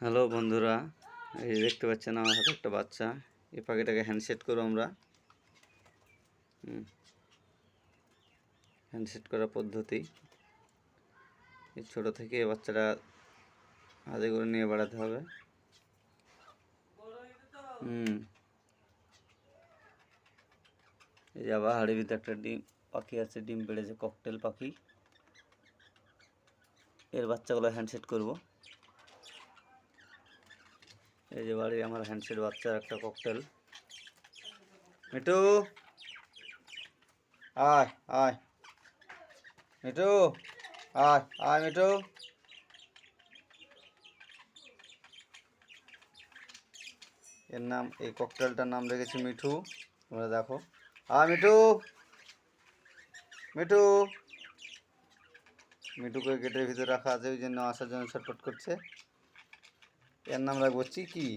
Hello বন্ধুরা, এই যে দেখতে পাচ্ছেন আমার হাতে একটা বাচ্চা। এই পাখিটাকে হ্যান্ডসেট করব আমরা। হ্যান্ডসেট করার পদ্ধতি, এই ছোটো থেকে এই বাচ্চাটা হাতে করে নিয়ে বেড়াতে হবে। এই যে আবার হাড়ির ভিতরে একটা ডিম পাখি আছে, ডিম পেড়েছে, ককটেল পাখি। এর বাচ্চাগুলো হ্যান্ডসেট করব। এই যে বাড়ি আমার হ্যান্ডসেট বাচ্চার একটা ককটেল। মিঠু আয় আয়, মিঠু আয় আয়, মিঠু। এর নাম, এই ককটেলটার নাম রেখেছি মিঠু। তোমরা দেখো, আয় মিঠু। মিঠু মিঠুকে গেটের ভিতরে রাখা আছে, ওই জন্য আসার জন্য ছটফট করছে। এর নাম রাখবো চিকি।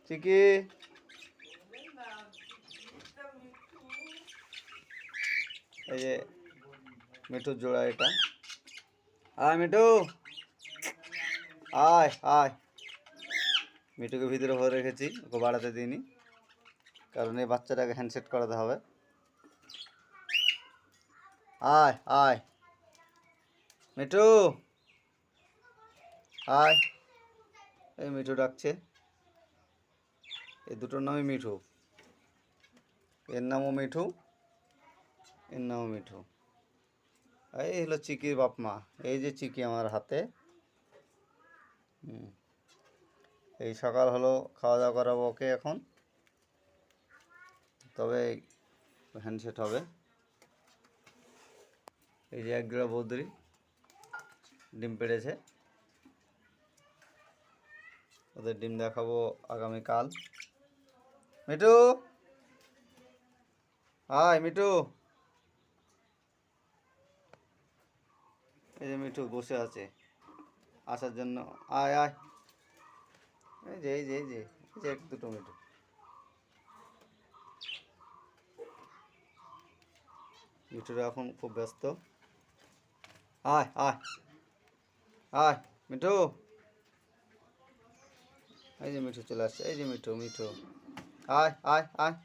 চিকি, এই যে মিঠুর জোড়া এটা। আয় মিঠু আয় আয়। মিঠুকে ভিতরে ভরে রেখেছি, ওকে বাড়াতে দিইনি, কারণ এই বাচ্চাটাকে হ্যান্ডসেট করাতে হবে। আয় আয় মিঠু আয়। এই মিঠু ডাকছে। এই দুটোর নামই মিঠু। এর নামও মিঠু, এর নামও মিঠু। এই হলো চিকির বাপ মা। এই যে চিকি আমার হাতে। এই সকাল হলো, খাওয়া দাওয়া করাবো ওকে এখন, তবে হ্যান্ডসেট হবে। এই যে এক জোড়া বদ্রি ডিম পেড়েছে, ওদের ডিম দেখাবো আগামীকাল। মিঠু আয় মিঠু। এই যে মিঠু বসে আছে, আসার জন্য। আয় আয়। এই যে এই যে এই যে এই যে দুটো মিঠু। মিঠুরা এখন খুব ব্যস্ত। আয় আয় আয় মিঠু। এই যে মিঠু চলে আসছে, এই যে মিঠু মিঠু। আয় আয় আয়।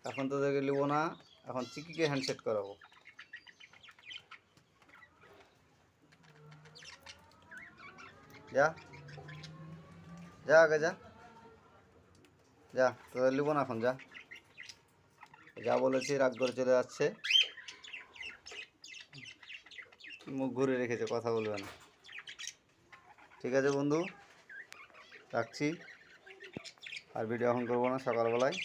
এখন তোদেরকে নেব না, এখন চিকিকে হ্যান্ডসেট করাবো। যা যা আগে যা যা, তোদের নেব না এখন, যা যা বলেছি। রাগ করে চলে যাচ্ছে, মুখ ঘুরে রেখেছে, কথা বলবে না। ঠিক আছে বন্ধু, রাখছি। আর ভিডিও এখন করবো না, সকালবেলায়